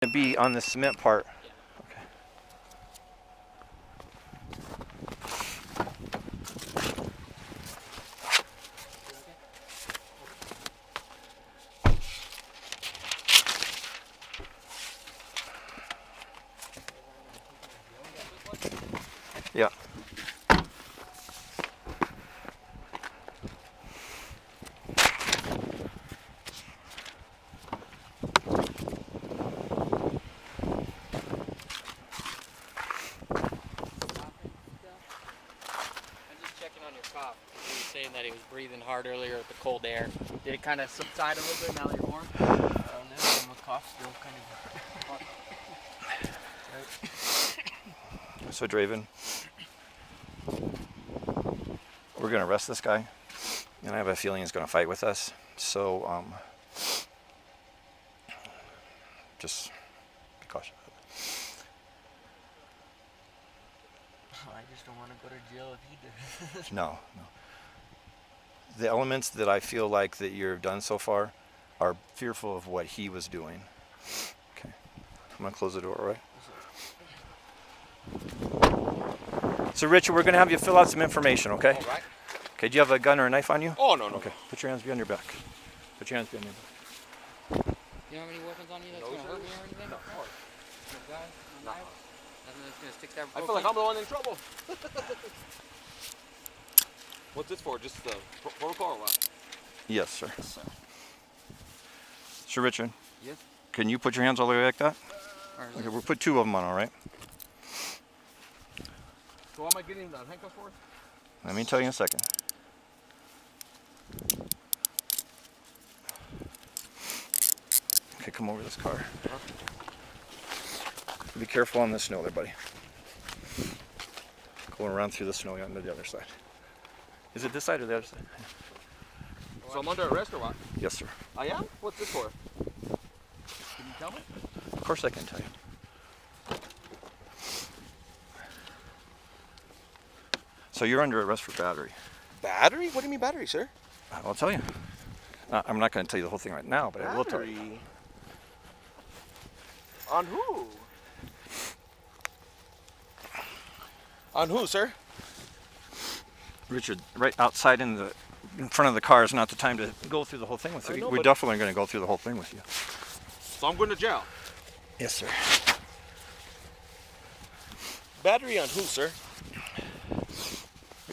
To be on the cement part. Okay. Yeah. Saying that he was breathing hard earlier with the cold air. Did it kind of subside a little bit now that you're warm? No, my cough still kind of. So Draven, we're gonna arrest this guy, and I have a feeling he's gonna fight with us. So just be cautious. I just don't want to go to jail if he does. No, no. The elements that I feel like that you've done so far are fearful of what he was doing. Okay, I'm gonna close the door, all right? So Richard, we're gonna have you fill out some information, okay? All right. Okay, do you have a gun or a knife on you? Oh, no. Okay, put your hands behind your back. Put your hands behind your back. You don't have any weapons on you that's gonna hurt me or anything? No. No gun? No knife? Nothing that's gonna stick there? I feel like I'm the one in trouble. What's this for? Just the protocol or what? Yes, sir. Sir Richard. Yes. Can you put your hands all the way like that? Okay, we'll put two of them on, all right? So what am I getting the handcuff for? Let me tell you in a second. Okay, come over this car. Be careful on the snow there, buddy. Going around through the snow on the other side. Is it this side or the other side? So I'm under arrest or what? Yes, sir. I am? What's this for? Can you tell me? Of course I can tell you. So you're under arrest for battery. Battery? What do you mean battery, sir? I'll tell you. I'm not going to tell you the whole thing right now, but I will tell you. Battery? On who? On who, sir? Richard, right outside in front of the car is not the time to go through the whole thing with you. We're definitely going to go through the whole thing with you. So I'm going to jail. Yes, sir. Battery on who, sir?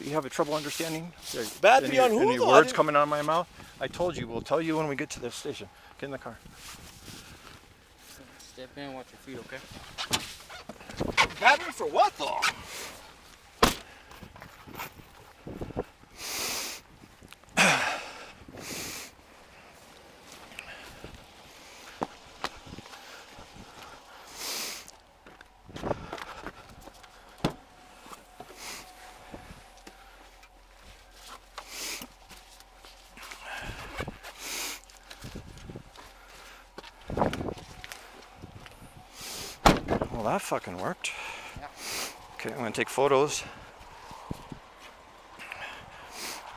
You have trouble understanding? Battery on who? Any words coming out of my mouth? I told you, we'll tell you when we get to the station. Get in the car. Step in, watch your feet, okay? Battery for what, though? Well, that fucking worked. Yeah. Okay, I'm gonna take photos.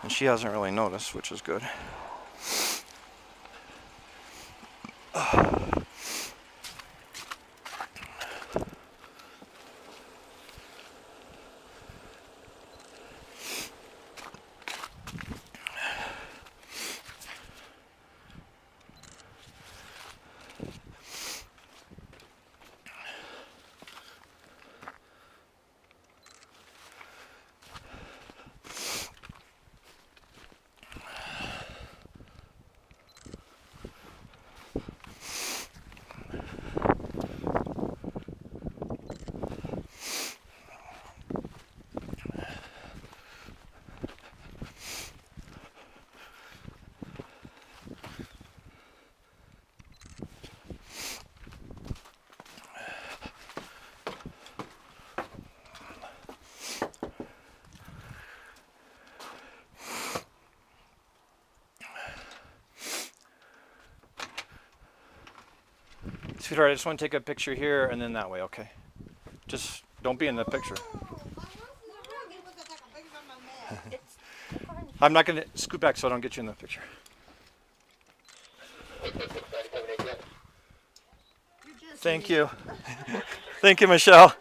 And she hasn't really noticed, which is good. Sweetheart, I just want to take a picture here and then that way, okay? Just don't be in the picture. I'm not going to scoot back so I don't get you in the picture. You're just Thank you. Thank you, Michelle.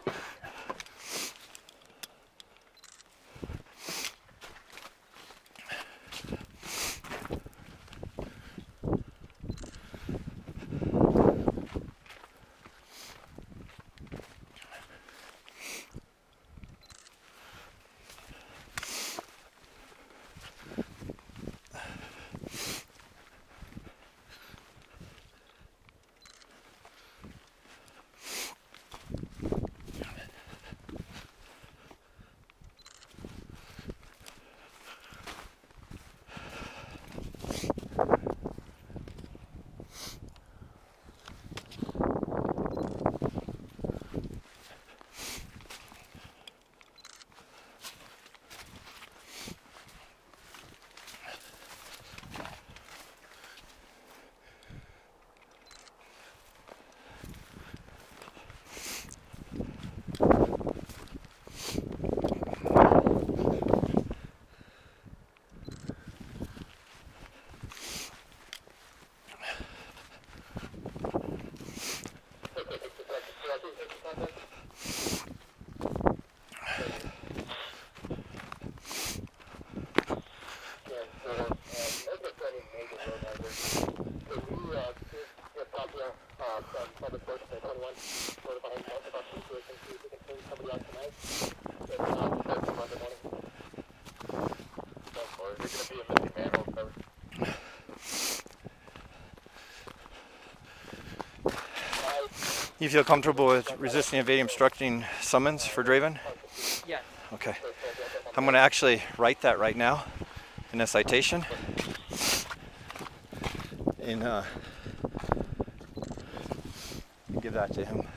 You feel comfortable with resisting, evading, obstructing summons for Draven? Yes. Okay. I'm going to actually write that right now in a citation. And give that to him.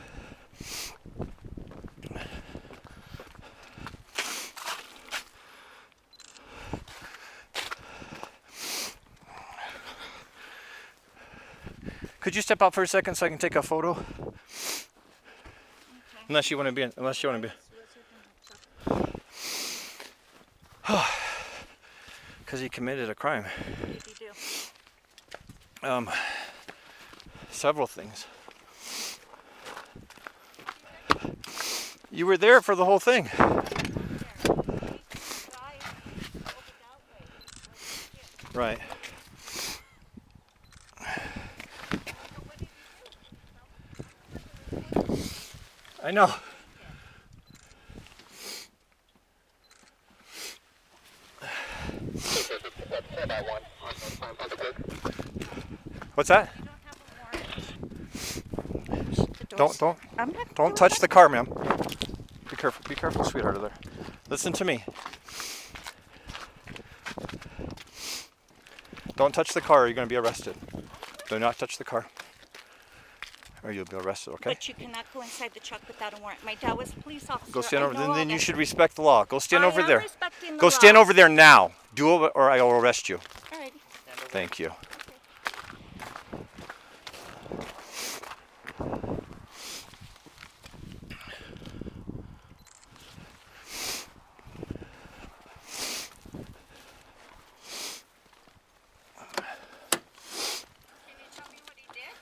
Could you step out for a second so I can take a photo? Okay. Unless you want to be. Because he committed a crime. What did he do? Several things. You were there for the whole thing. Right. I know. What's that? Don't touch the car, ma'am. Be careful, sweetheart, there. Listen to me. Don't touch the car or you're going to be arrested. Do not touch the car or you'll be arrested, okay? But you cannot go inside the truck without a warrant. My dad was a police officer. Go stand over, then you should respect the law. Go stand over there. Respecting the Go law. stand over there now. Do it or I will arrest you. Alrighty. Thank you.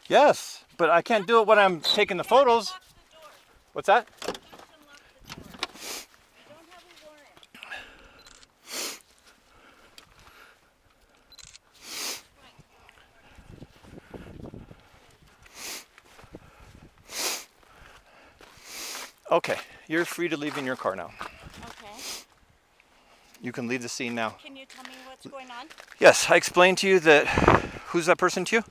Yes, but I can't do it when I'm taking the photos. What's that? Okay, you're free to leave in your car now. Okay. You can leave the scene now. Can you tell me what's going on? Yes, I explained to you that, who's that person to you?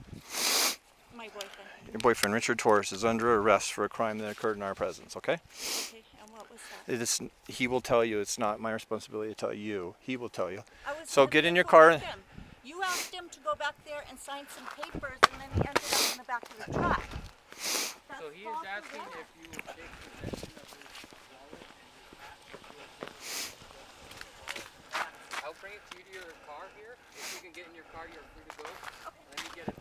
My boyfriend. Your boyfriend, Richard Torres, is under arrest for a crime that occurred in our presence, okay? Okay, and what was that? He will tell you. It's not my responsibility to tell you. He will tell you. So get in your car. You asked him to go back there and sign some papers, and then he ended up in the back of the truck. So he is asking if you will take possession of his wallet and his passport. I'll bring it to you to your car here. If you can get in your car, you're free to go. Let me get it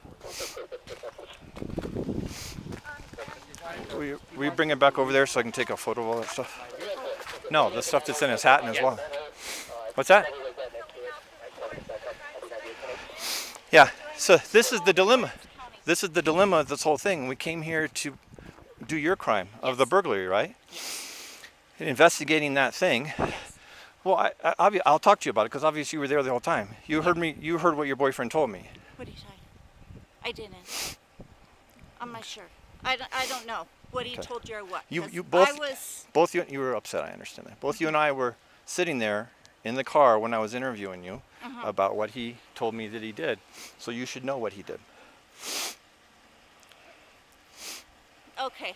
for you. Will you bring it back over there so I can take a photo of all that stuff? No, the stuff that's in his hat and his wallet. What's that? Yeah, so this is the dilemma. This is the dilemma of this whole thing. We came here to do your crime of the Yes. burglary, right? Yes. Investigating that thing. Yes. Well, I'll talk to you about it because obviously you were there the whole time. You heard me. You heard what your boyfriend told me. What did I didn't. I'm not sure. I don't know what he Okay. told you or what. You 'cause both I was. both you were upset. I understand that. Both you and I were sitting there in the car when I was interviewing you about what he told me that he did. So you should know what he did. Okay.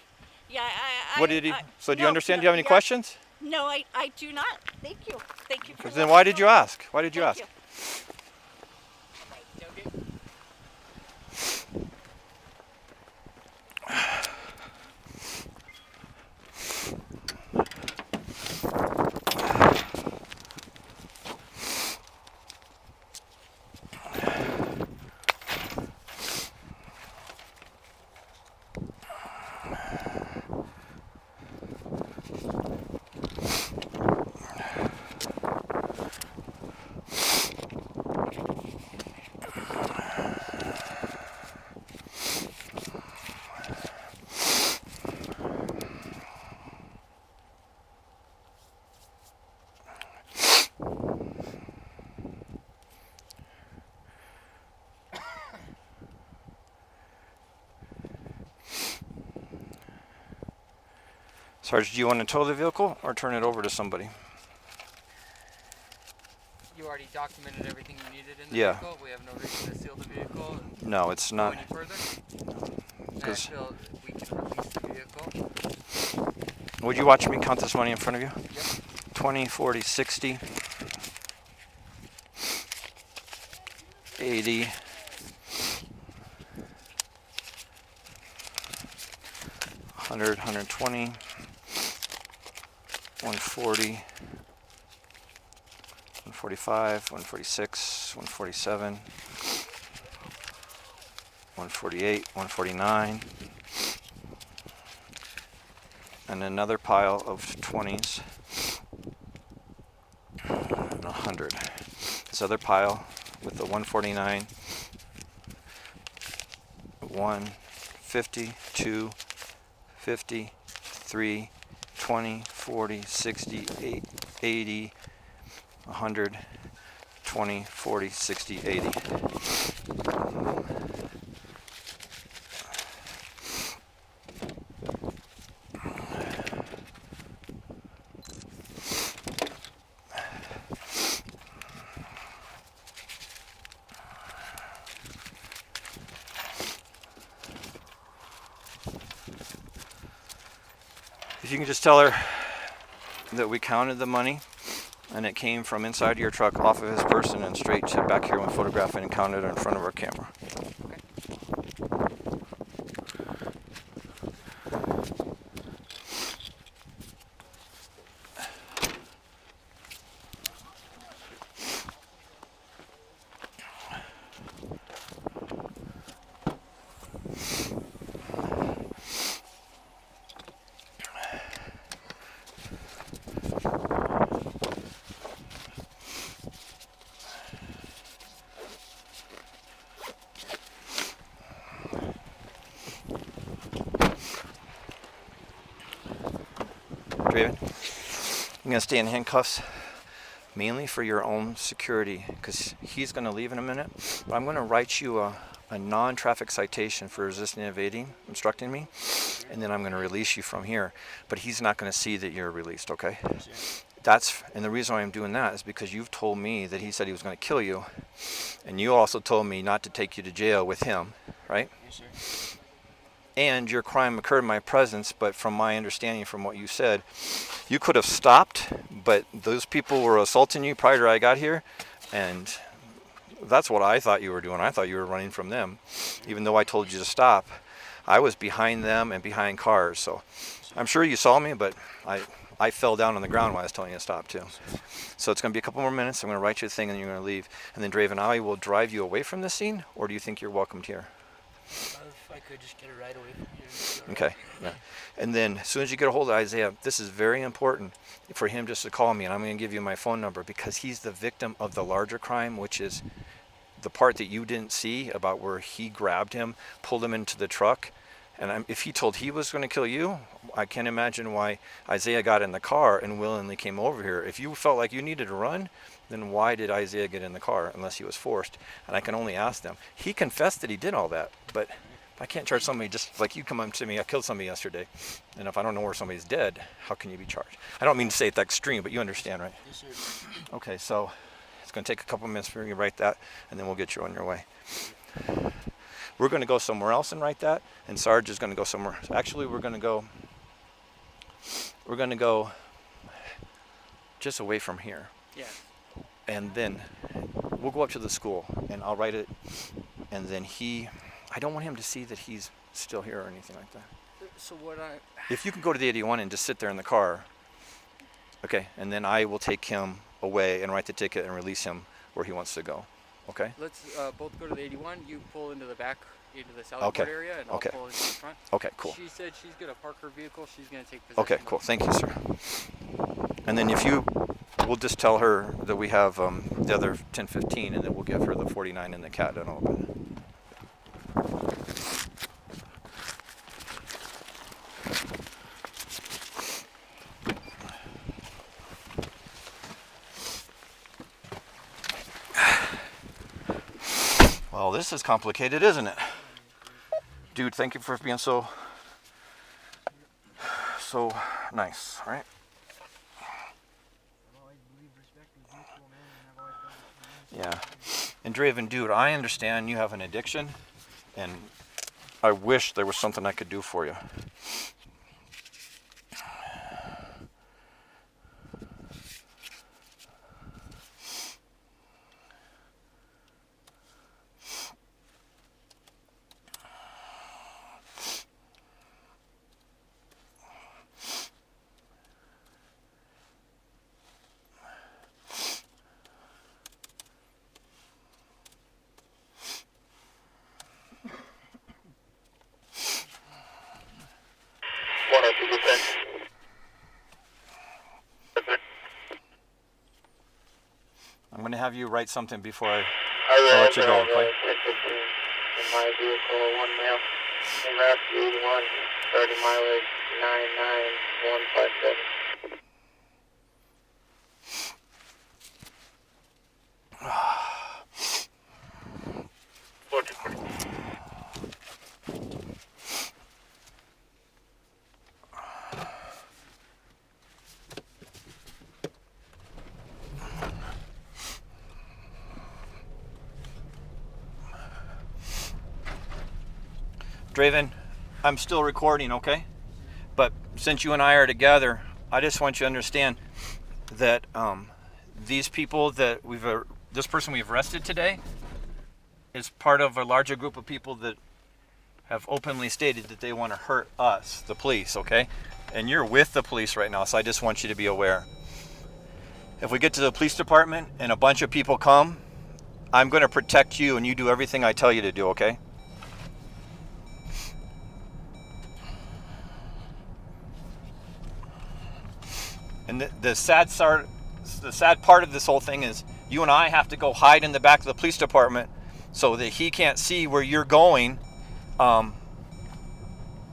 Yeah. What did he? So do you no, understand? no, Do you have any yeah. questions? No, I do not. Thank you. Thank you for. Then why did you ask? Why did you Thank ask? Tailgate. Sarge, do you want to tow the vehicle or turn it over to somebody? You already documented everything you needed in the Yeah. vehicle. We have no reason to seal the vehicle. No, it's Go not. any further? I 'Cause- feel we can release the vehicle. Would you watch me count this money in front of you? Yep. 20, 40, 60, 80, 100, 120, 140, 145, 146, 147, 148, 149, and another pile of 20s, and 100. This other pile with the 149, 150, 2, 50, 3, 20, 40, 60, 80, 100, 20, 40, 60, 80. If you can just tell her that we counted the money and it came from inside your truck off of his person and straight to back here when photographing and counted it in front of our camera. Draven, you're going to stay in handcuffs mainly for your own security because he's going to leave in a minute. But I'm going to write you a non-traffic citation for resisting evading, obstructing me, and then I'm going to release you from here. But he's not going to see that you're released, okay? And the reason why I'm doing that is because you've told me that he said he was going to kill you, and you also told me not to take you to jail with him, right? Yes, sir. And your crime occurred in my presence, but from my understanding from what you said, you could have stopped, but those people were assaulting you prior to I got here, and that's what I thought you were doing. I thought you were running from them, even though I told you to stop. I was behind them and behind cars, so I'm sure you saw me, but I fell down on the ground while I was telling you to stop too. So it's going to be a couple more minutes. I'm going to write you a thing, and you're going to leave. And then Draven, I will drive you away from the scene, or do you think you're welcomed here? If I could just get it right away from here. Okay, yeah. And then as soon as you get a hold of Isaiah, this is very important for him just to call me, and I'm going to give you my phone number because he's the victim of the larger crime, which is the part that you didn't see about where he grabbed him, pulled him into the truck, And if he told he was going to kill you, I can't imagine why Isaiah got in the car and willingly came over here. If you felt like you needed to run, then why did Isaiah get in the car unless he was forced? And I can only ask them. He confessed that he did all that, but I can't charge somebody just like you come up to me, I killed somebody yesterday, and if I don't know where somebody's dead, how can you be charged? I don't mean to say it that extreme, but you understand, right? Yes, sir. Okay, so it's going to take a couple minutes for you to write that, and then we'll get you on your way. We're going to go somewhere else and write that, and Sarge is going to go somewhere. Actually, we're going to go just away from here. Yeah. And then we'll go up to the school, and I'll write it, and then I don't want him to see that he's still here or anything like that. So what If you can go to the 81 and just sit there in the car, okay, and then I will take him away and write the ticket and release him where he wants to go, okay? Let's both go to the 81. You pull into the back, into the Southport area, and I'll pull into the front. Okay, cool. She said she's going to park her vehicle. She's going to take possession. Okay, cool. Thank you, sir. And then we'll just tell her that we have the other 1015, and then we'll give her the 49 and the cat don't open. Well, this is complicated, isn't it? Dude, thank you for being so nice, all right? Yeah. And Draven, dude, I understand you have an addiction, and I wish there was something I could do for you. I'm going to have you write something before I let you go, okay? In my vehicle, 1 male, in route to 81, 30 mileage, 99157. Draven, I'm still recording, okay? But since you and I are together, I just want you to understand that these people that this person we've arrested today is part of a larger group of people that have openly stated that they want to hurt us, the police, okay? And you're with the police right now, so I just want you to be aware. If we get to the police department and a bunch of people come, I'm going to protect you and you do everything I tell you to do, okay? And the sad part of this whole thing is you and I have to go hide in the back of the police department so that he can't see where you're going,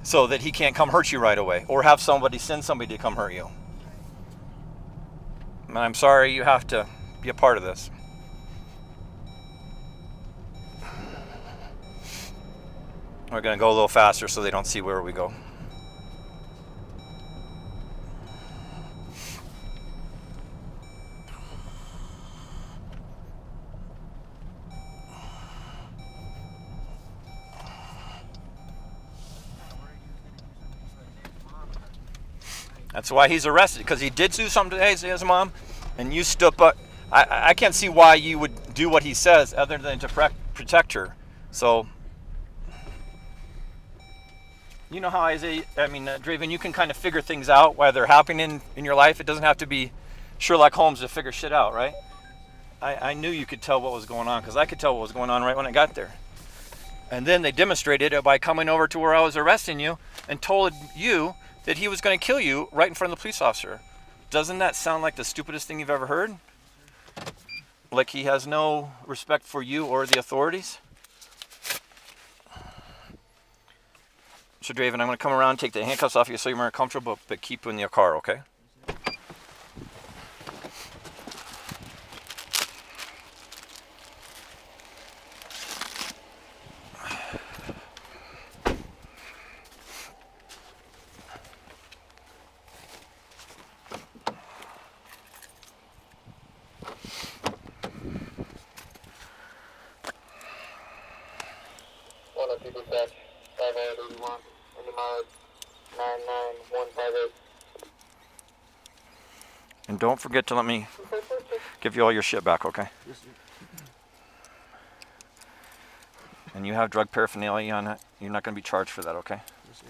so that he can't come hurt you right away, or have send somebody to come hurt you. And I'm sorry you have to be a part of this. We're going to go a little faster so they don't see where we go. That's why he's arrested, because he did do something to his mom, and you stood up. I can't see why you would do what he says other than to protect her. So, you know how Draven, you can kind of figure things out while they're happening in your life. It doesn't have to be Sherlock Holmes to figure shit out, right? I knew you could tell what was going on, because I could tell what was going on right when I got there. And then they demonstrated it by coming over to where I was arresting you and told you that he was going to kill you right in front of the police officer. Doesn't that sound like the stupidest thing you've ever heard? Like he has no respect for you or the authorities? So, Draven, I'm going to come around, take the handcuffs off you so you're more comfortable, but keep in your car, okay? One of people back, 5881, in the mileage 99158. And don't forget to let me give you all your shit back, okay? Yes, sir. And you have drug paraphernalia on it. You're not going to be charged for that, okay? Yes, sir.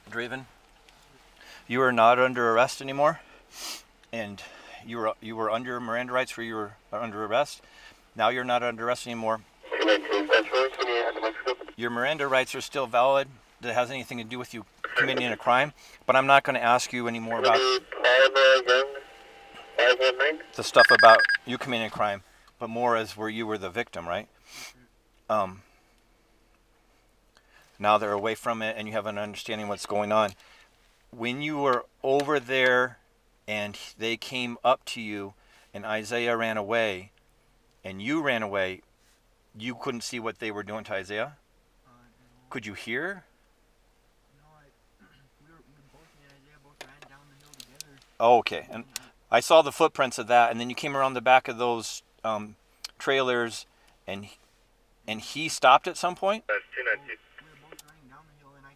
Draven, you are not under arrest anymore, and you were under Miranda rights where you were under arrest. Now you're not under arrest anymore. Your Miranda rights are still valid. That has anything to do with you committing a crime, but I'm not going to ask you anymore about the stuff about you committing a crime, but more as where you were the victim, right? Now they're away from it and you have an understanding what's going on. When you were over there and they came up to you and Isaiah ran away and you ran away, you couldn't see what they were doing to Isaiah? No. Could you hear? No, we both, me and Isaiah both ran down the hill together. Oh, okay. And I saw the footprints of that, and then you came around the back of those trailers, and he stopped at some point? That's We were both running down the hill, and I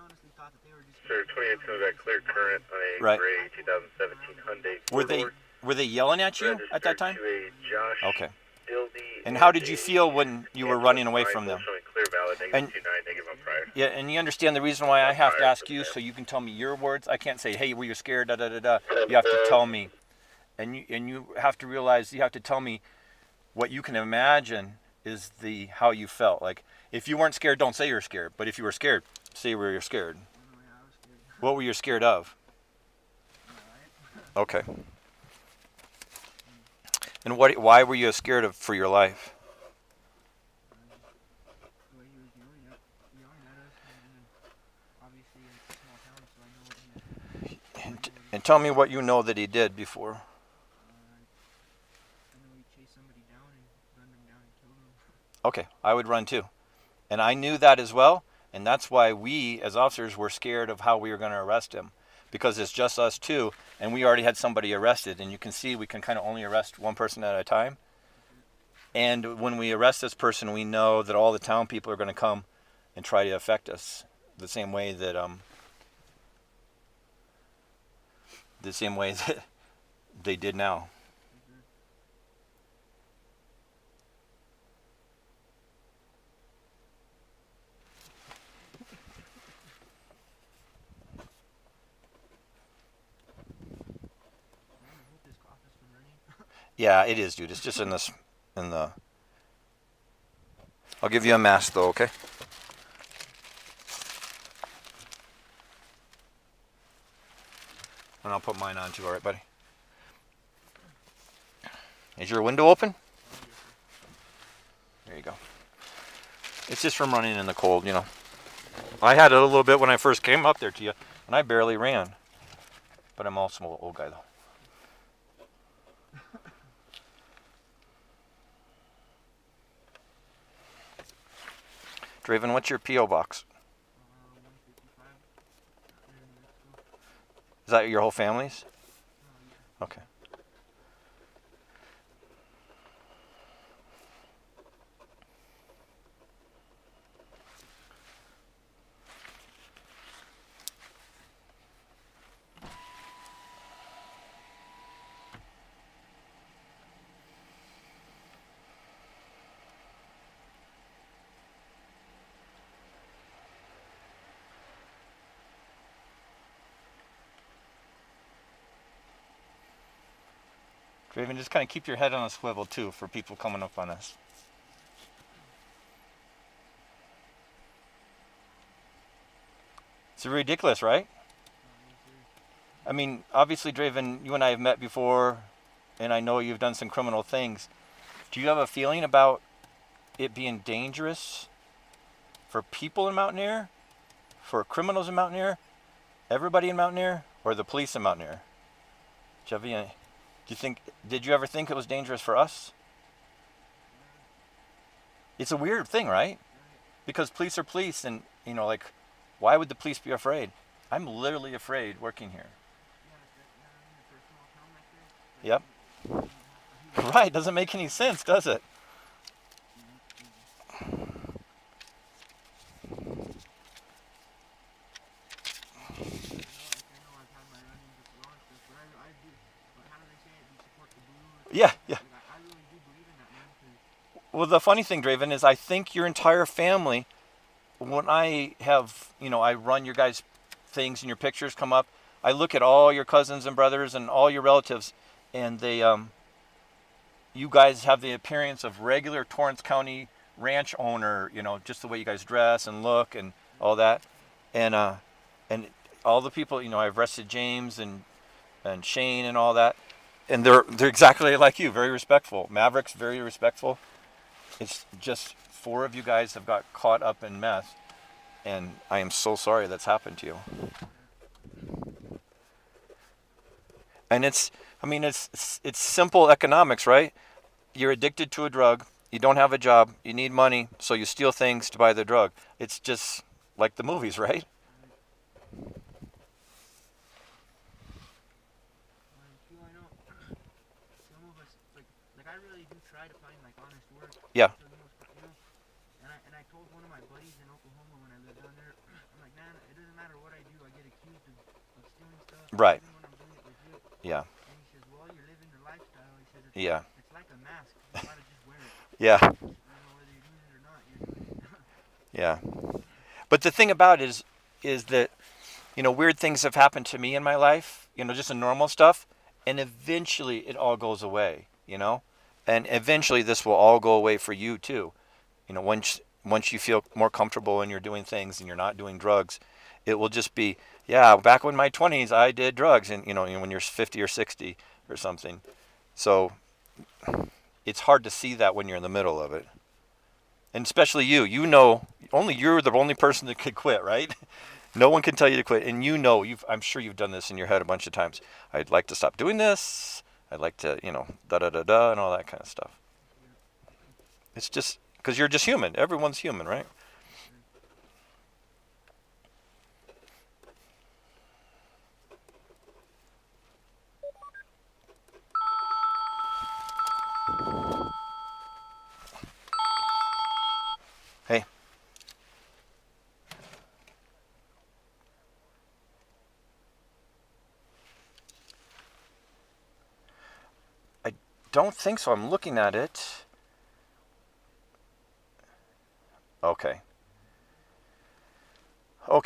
honestly thought that they were just. Sir, 28 to that clear current on a Right. gray 2017 Hyundai. Were they yelling at you at that time? To a Josh Okay. Dildy And how did you feel when you were running away from them? Showing clear valid, And- negative 29, negative on prior. Yeah, and you understand the reason why I have to ask you, so you can tell me your words. I can't say, hey, were you scared, da-da-da-da. You have to tell me. And you have to realize, you have to tell me what you can imagine is how you felt. Like, if you weren't scared, don't say you're scared. But if you were scared, say where you're scared. No, yeah, I was scared. What were you scared of? Okay. And why were you scared of for your life? The way he was yelling at us, and then obviously it's a small town, so I know what he. And tell me what you know that he did before. I know he chased somebody down and gunned him down and killed him. Okay, I would run too. And I knew that as well, and that's why we as officers were scared of how we were going to arrest him, because it's just us two, and we already had somebody arrested, and you can see we can kind of only arrest one person at a time. And when we arrest this person, we know that all the town people are going to come and try to affect us the same way that they did now. Yeah, it is, dude. It's just in this, in the. I'll give you a mask though, okay? And I'll put mine on too, all right, buddy? Is your window open? There you go. It's just from running in the cold, you know. I had it a little bit when I first came up there to you, and I barely ran. But I'm also an old guy, though. Draven, what's your P.O. box? 155. Here in Mexico. Is that your whole family's? Yeah. Okay. Draven, just kind of keep your head on a swivel, too, for people coming up on us. It's ridiculous, right? I mean, obviously, Draven, you and I have met before, and I know you've done some criminal things. Do you have a feeling about it being dangerous for people in Mountainair, for criminals in Mountainair, everybody in Mountainair, or the police in Mountainair? Did you ever think it was dangerous for us? It's a weird thing, right? Because police are police, and, you know, like, why would the police be afraid? I'm literally afraid working here. Yep. Right, doesn't make any sense, does it? Yeah, yeah. Well, the funny thing, Draven, is I think your entire family, when I have, you know, I run your guys' things and your pictures come up, I look at all your cousins and brothers and all your relatives, and they, you guys have the appearance of regular Torrance County ranch owner, you know, just the way you guys dress and look and all that. And all the people, you know, I've arrested James and Shane and all that. And they're exactly like you, very respectful. Maverick's very respectful. It's just 4 of you guys have got caught up in meth, and I am so sorry that's happened to you. And it's simple economics, right? You're addicted to a drug, you don't have a job, you need money, so you steal things to buy the drug. It's just like the movies, right? Yeah. And I told one of my buddies in Oklahoma when I lived down there, I'm like, man, it doesn't matter what I do, I get accused of stealing stuff. Right. Even when I'm doing it legit. Yeah. And he says, well, you're living the lifestyle. He says, Yeah. It's like a mask. You gotta just wear it. Yeah. You know, whether you're doing it or not, you're doing it. Yeah. But the thing about it is that, you know, weird things have happened to me in my life, you know, just the normal stuff, and eventually it all goes away, you know? And eventually this will all go away for you too. You know, once you feel more comfortable and you're doing things and you're not doing drugs, it will just be, yeah, back in my 20s I did drugs, and you know, when you're 50 or 60 or something. So it's hard to see that when you're in the middle of it. And especially you know, you're the only person that could quit, right? No one can tell you to quit, and you know, I'm sure you've done this in your head a bunch of times. I'd like to stop doing this. I'd like to, you know, da-da-da-da and all that kind of stuff. It's just, because you're just human. Everyone's human, right? Hey. I don't think so. I'm looking at it. Okay. Okay.